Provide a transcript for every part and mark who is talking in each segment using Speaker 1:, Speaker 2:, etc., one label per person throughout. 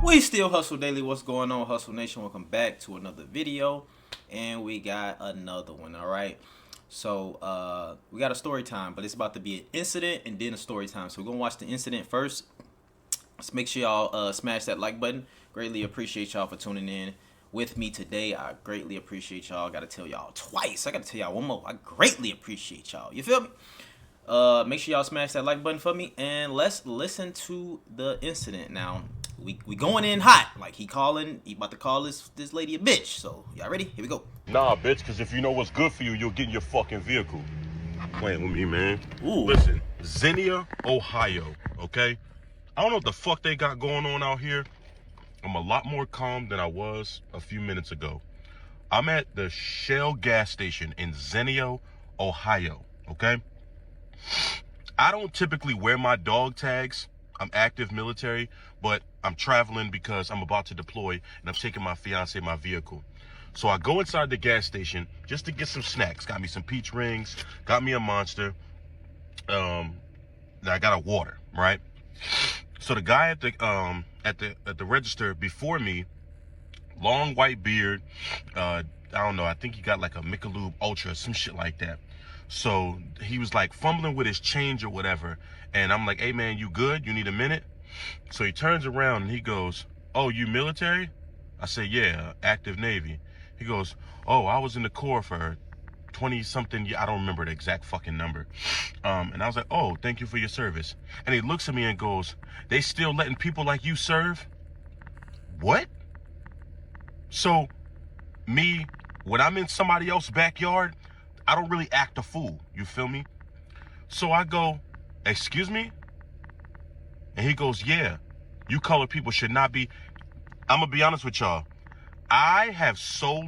Speaker 1: We still hustle daily. What's going on, Hustle Nation? Welcome back to another video, and we got another one. All right, so we got a story time, but it's about to be an incident and then a story time. So we're gonna watch the incident first. Let's make sure y'all smash that like button. Greatly appreciate y'all for tuning in with me today. I greatly appreciate y'all. Gotta tell y'all twice. I gotta tell y'all one more. I greatly appreciate y'all. You feel me? Make sure y'all smash that like button for me, and let's listen to the incident. Now, we going in hot. Like he about to call this lady a bitch. So y'all ready? Here we go.
Speaker 2: Nah, bitch, because if you know what's good for you, you'll get in your fucking vehicle. Playing with me, man.
Speaker 1: Ooh.
Speaker 2: Listen, Xenia, Ohio, okay? I don't know what the fuck they got going on out here. I'm a lot more calm than I was a few minutes ago. I'm at the Shell gas station in Xenia, Ohio, okay? I don't typically wear my dog tags. I'm active military, but I'm traveling because I'm about to deploy and I'm taking my fiance my vehicle. So I go inside the gas station just to get some snacks. Got me some peach rings, got me a Monster. I got a water, right? So the guy at the register before me, long white beard, I don't know, I think he got like a Michelob Ultra, some shit like that. So he was like fumbling with his change or whatever. And I'm like, hey man, you good? You need a minute? So he turns around and he goes, oh, you military? I say, yeah, active Navy. He goes, oh, I was in the Corps for 20 something. I don't remember the exact fucking number. And I was like, oh, thank you for your service. And he looks at me and goes, they still letting people like you serve? What? So me, when I'm in somebody else's backyard, I don't really act a fool. You feel me? So I go, excuse me? And he goes, yeah, you colored people should not be. I'm going to be honest with y'all. I have so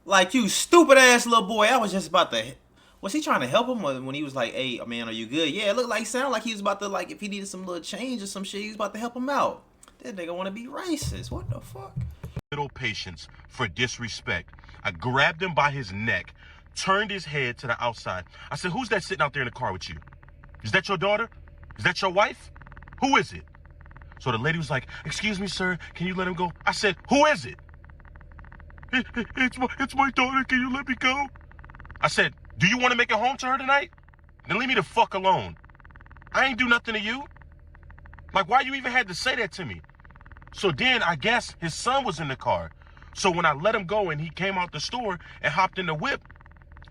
Speaker 1: Like you stupid ass little boy. I was just about to. Was he trying to help him when he was like, "Hey man, are you good?" Yeah, it looked like sound like he was about to like if he needed some little change or some shit, he was about to help him out. That nigga want to be racist. What the fuck?
Speaker 2: little patience for disrespect. I grabbed him by his neck, turned his head to the outside. I said, who's that sitting out there in the car with you? Is that your daughter? Is that your wife? Who is it? So the lady was like, excuse me, sir, can you let him go? I said, who is it? It's my daughter, can you let me go? I said, do you want to make it home to her tonight? Then leave me the fuck alone. I ain't do nothing to you. Like, why you even had to say that to me? So then I guess his son was in the car. So when I let him go and he came out the store and hopped in the whip,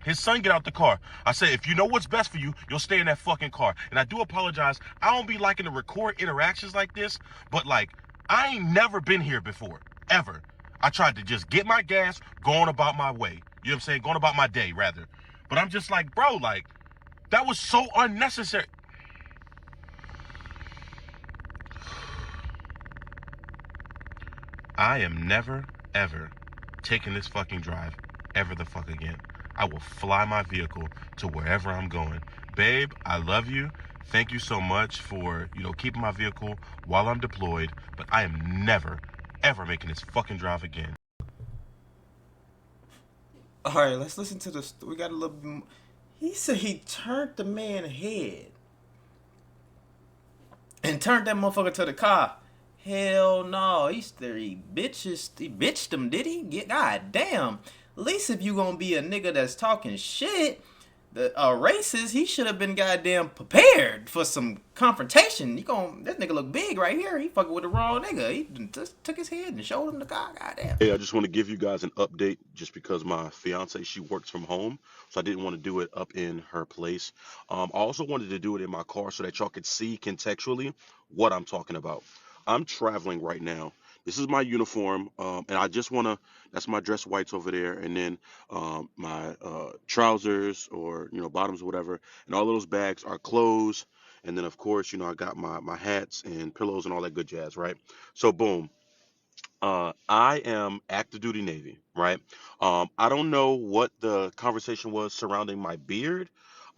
Speaker 2: his son get out the car. I said, if you know what's best for you, you'll stay in that fucking car. And I do apologize. I don't be liking to record interactions like this, but like, I ain't never been here before, ever. I tried to just get my gas, going about my way. You know what I'm saying? Going about my day, rather. But I'm just like, bro, like, that was so unnecessary. I am never, ever taking this fucking drive ever the fuck again. I will fly my vehicle to wherever I'm going. Babe, I love you. Thank you so much for, keeping my vehicle while I'm deployed, but I am never, ever making this fucking drive again.
Speaker 1: All right, let's listen to this. We got a little. He said he turned the man's head and turned that motherfucker to the car. Hell no, he bitched him, did he? God damn. At least if you gonna be a nigga that's talking shit, the racist, he should have been goddamn prepared for some confrontation. This nigga look big right here. He fucking with the wrong nigga. He just took his head and showed him the car. Goddamn.
Speaker 2: Hey, I just want to give you guys an update just because my fiance, she works from home, so I didn't want to do it up in her place. I also wanted to do it in my car so that y'all could see contextually what I'm talking about. I'm traveling right now. This is my uniform, and I just want to, that's my dress whites over there, and then my trousers or, bottoms or whatever, and all of those bags are clothes. And then, of course, I got my hats and pillows and all that good jazz, right? So, boom. I am active duty Navy, right? I don't know what the conversation was surrounding my beard,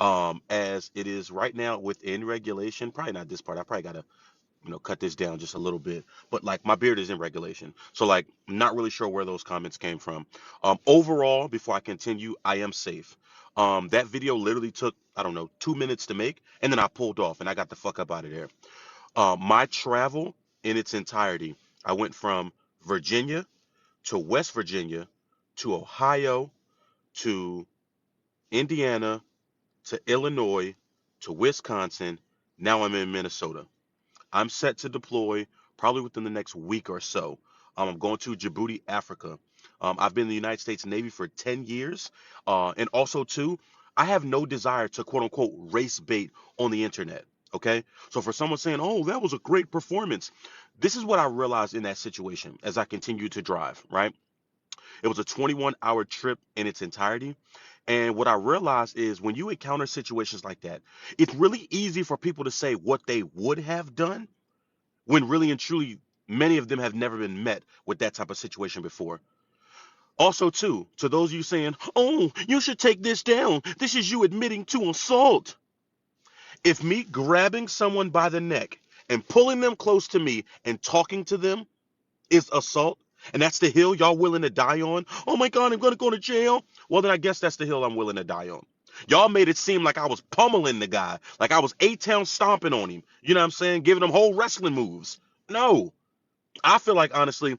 Speaker 2: as it is right now within regulation. Probably not this part. I probably gotta, cut this down just a little bit. But like my beard is in regulation, so like I'm not really sure where those comments came from. Overall, before I continue, I am safe. That video literally took, I don't know, 2 minutes to make, and then I pulled off and I got the fuck up out of there. My travel in its entirety I went from Virginia to West Virginia to Ohio to Indiana to Illinois to Wisconsin. Now I'm in Minnesota. I'm set to deploy probably within the next week or so. I'm going to Djibouti, Africa. I've been in the United States Navy for 10 years. And also, too, I have no desire to quote unquote race bait on the internet. Okay. So for someone saying, oh, that was a great performance, this is what I realized in that situation as I continued to drive, right? It was a 21-hour trip in its entirety. And what I realized is when you encounter situations like that, it's really easy for people to say what they would have done when really and truly many of them have never been met with that type of situation before. Also, too, to those of you saying, oh, you should take this down. This is you admitting to assault. If me grabbing someone by the neck and pulling them close to me and talking to them is assault, and that's the hill y'all willing to die on, oh my God, I'm going to go to jail. Well, then I guess that's the hill I'm willing to die on. Y'all made it seem like I was pummeling the guy, like I was A-Town stomping on him. You know what I'm saying? Giving him whole wrestling moves. No, I feel like honestly,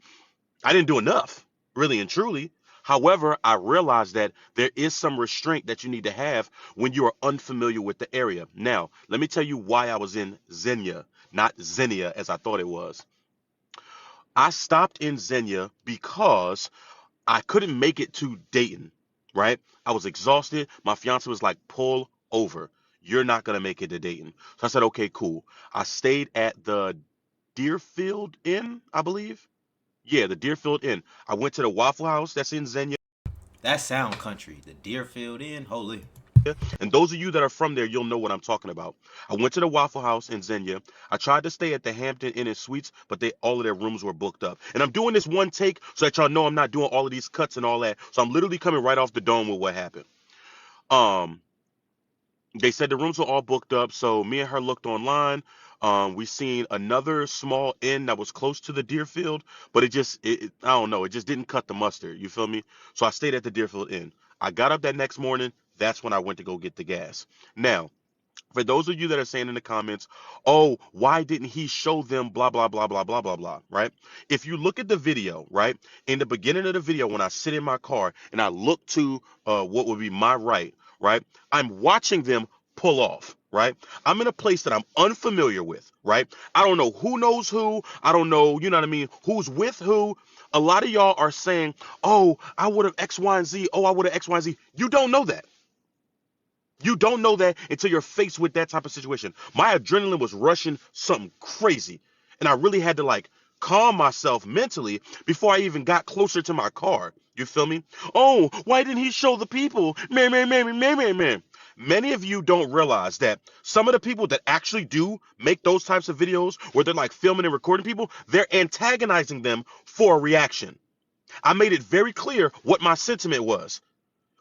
Speaker 2: I didn't do enough, really and truly. However, I realized that there is some restraint that you need to have when you are unfamiliar with the area. Now, let me tell you why I was in Xenia, not Xenia as I thought it was. I stopped in Xenia because I couldn't make it to Dayton, right? I was exhausted. My fiance was like, pull over. You're not going to make it to Dayton. So I said, okay, cool. I stayed at the Deerfield Inn, I believe. Yeah, the Deerfield Inn. I went to the Waffle House that's in Xenia.
Speaker 1: That sound country. The Deerfield Inn. Holy.
Speaker 2: And those of you that are from there, you'll know what I'm talking about. I went to the Waffle House in Xenia. I tried to stay at the Hampton Inn and Suites, but all of their rooms were booked up. And I'm doing this one take so that y'all know I'm not doing all of these cuts and all that. So I'm literally coming right off the dome with what happened. Um, they said the rooms were all booked up, so me and her looked online. We seen another small inn that was close to the Deerfield, but I don't know, it just didn't cut the mustard. You feel me? So I stayed at the Deerfield Inn. I got up that next morning. That's when I went to go get the gas. Now, for those of you that are saying in the comments, oh, why didn't he show them blah, blah, blah, blah, blah, blah, blah, right? If you look at the video, right, in the beginning of the video, when I sit in my car and I look to what would be my right, I'm watching them pull off, right? I'm in a place that I'm unfamiliar with, right? I don't know who knows who. I don't know, you know what I mean, who's with who. A lot of y'all are saying, oh, I would have X, Y, and Z. Oh, I would have X, Y, and Z. You don't know that. You don't know that until you're faced with that type of situation. My adrenaline was rushing something crazy. And I really had to like calm myself mentally before I even got closer to my car. You feel me? Oh, why didn't he show the people? Man. Many of you don't realize that some of the people that actually do make those types of videos where they're like filming and recording people, they're antagonizing them for a reaction. I made it very clear what my sentiment was.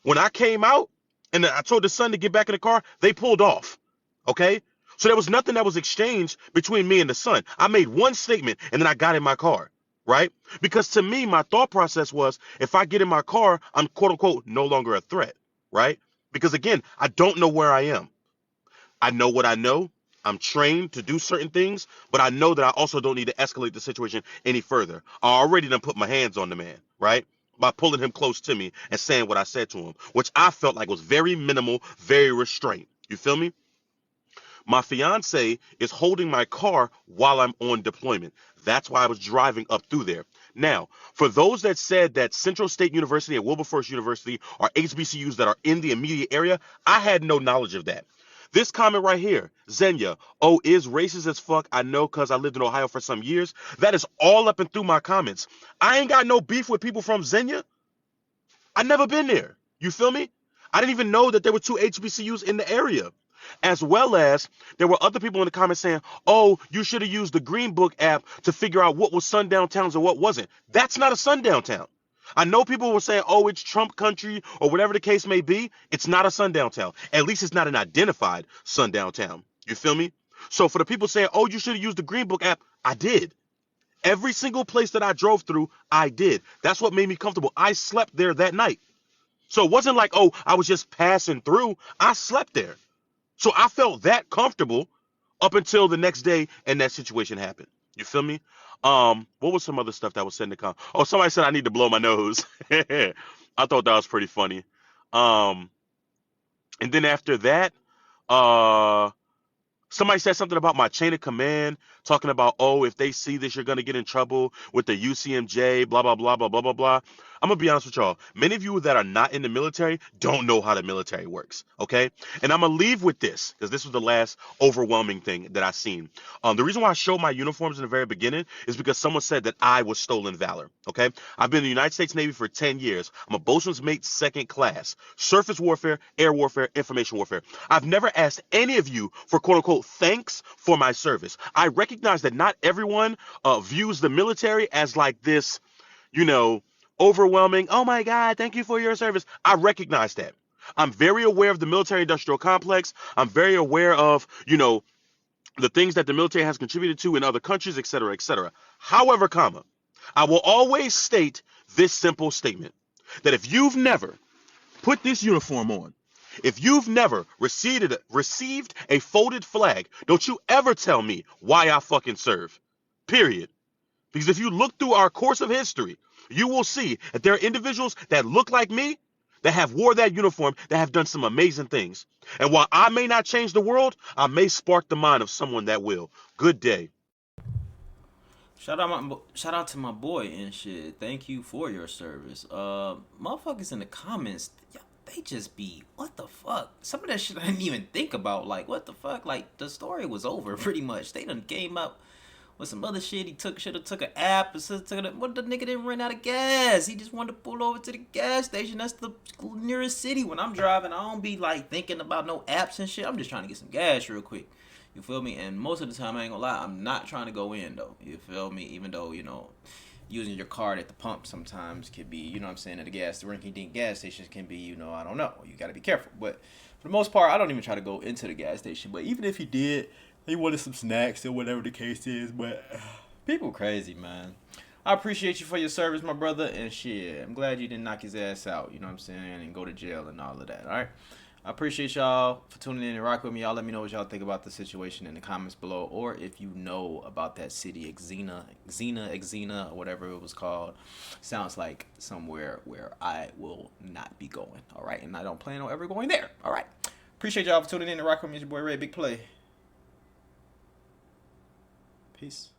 Speaker 2: When I came out and I told the son to get back in the car, they pulled off. Okay? So there was nothing that was exchanged between me and the son. I made one statement and then I got in my car. Right? Because to me, my thought process was if I get in my car, I'm quote unquote no longer a threat. Right? Because again, I don't know where I am. I know what I know. I'm trained to do certain things, but I know that I also don't need to escalate the situation any further. I already done put my hands on the man, right? By pulling him close to me and saying what I said to him, which I felt like was very minimal, very restrained. You feel me? My fiance is holding my car while I'm on deployment. That's why I was driving up through there. Now, for those that said that Central State University and Wilberforce University are HBCUs that are in the immediate area, I had no knowledge of that. This comment right here, Xenia, oh, is racist as fuck. I know because I lived in Ohio for some years. That is all up and through my comments. I ain't got no beef with people from Xenia. I never been there. You feel me? I didn't even know that there were two HBCUs in the area. As well as there were other people in the comments saying, oh, you should have used the Green Book app to figure out what was sundown towns and what wasn't. That's not a sundown town. I know people were saying, oh, it's Trump country or whatever the case may be. It's not a sundown town. At least it's not an identified sundown town. You feel me? So for the people saying, oh, you should have used the Green Book app, I did. Every single place that I drove through, I did. That's what made me comfortable. I slept there that night. So it wasn't like, oh, I was just passing through. I slept there. So I felt that comfortable up until the next day and that situation happened. You feel me? What was some other stuff that was said in the Oh, somebody said I need to blow my nose. I thought that was pretty funny. Um, and then after that, uh, somebody said something about my chain of command, talking about, oh, if they see this, you're gonna get in trouble with the UCMJ, blah blah blah blah blah blah blah. I'm gonna be honest with y'all. Many of you that are not in the military don't know how the military works, okay? And I'm gonna leave with this because this was the last overwhelming thing that I seen. The reason why I showed my uniforms in the very beginning is because someone said that I was stolen valor, okay? I've been in the United States Navy for 10 years. I'm a bosun's mate, second class, surface warfare, air warfare, information warfare. I've never asked any of you for quote unquote thanks for my service. I recognize that not everyone views the military as like this, you know, overwhelming, oh my God, thank you for your service. I recognize that. I'm very aware of the military industrial complex. I'm very aware of, the things that the military has contributed to in other countries, et cetera, et cetera. However, comma, I will always state this simple statement that if you've never put this uniform on, if you've never received a folded flag, don't you ever tell me why I fucking serve. Period. Because if you look through our course of history, you will see that there are individuals that look like me that have wore that uniform that have done some amazing things. And while I may not change the world, I may spark the mind of someone that will. Good day.
Speaker 1: Shout out to my boy and shit. Thank you for your service. Motherfuckers in the comments, they just be what the fuck. Some of that shit I didn't even think about. Like what the fuck? Like the story was over pretty much. They done came up with some other shit. He should have took an app. What the nigga didn't run out of gas. He just wanted to pull over to the gas station. That's the nearest city. When I'm driving, I don't be like thinking about no apps and shit. I'm just trying to get some gas real quick. You feel me? And most of the time, I ain't gonna lie, I'm not trying to go in though. You feel me? Even though, using your card at the pump sometimes can be, you know what I'm saying, at the rinky-dink gas stations can be, I don't know. You gotta be careful. But for the most part, I don't even try to go into the gas station. But even if you did, he wanted some snacks or whatever the case is. But people crazy, man. I appreciate you for your service, my brother. And shit, I'm glad you didn't knock his ass out, you know what I'm saying, and go to jail and all of that, all right? I appreciate y'all for tuning in and rock with me. Y'all let me know what y'all think about the situation in the comments below, or if you know about that city, Xena, or whatever it was called. Sounds like somewhere where I will not be going, all right? And I don't plan on ever going there, all right? Appreciate y'all for tuning in and rock with me. It's your boy Ray, Big Play. Peace.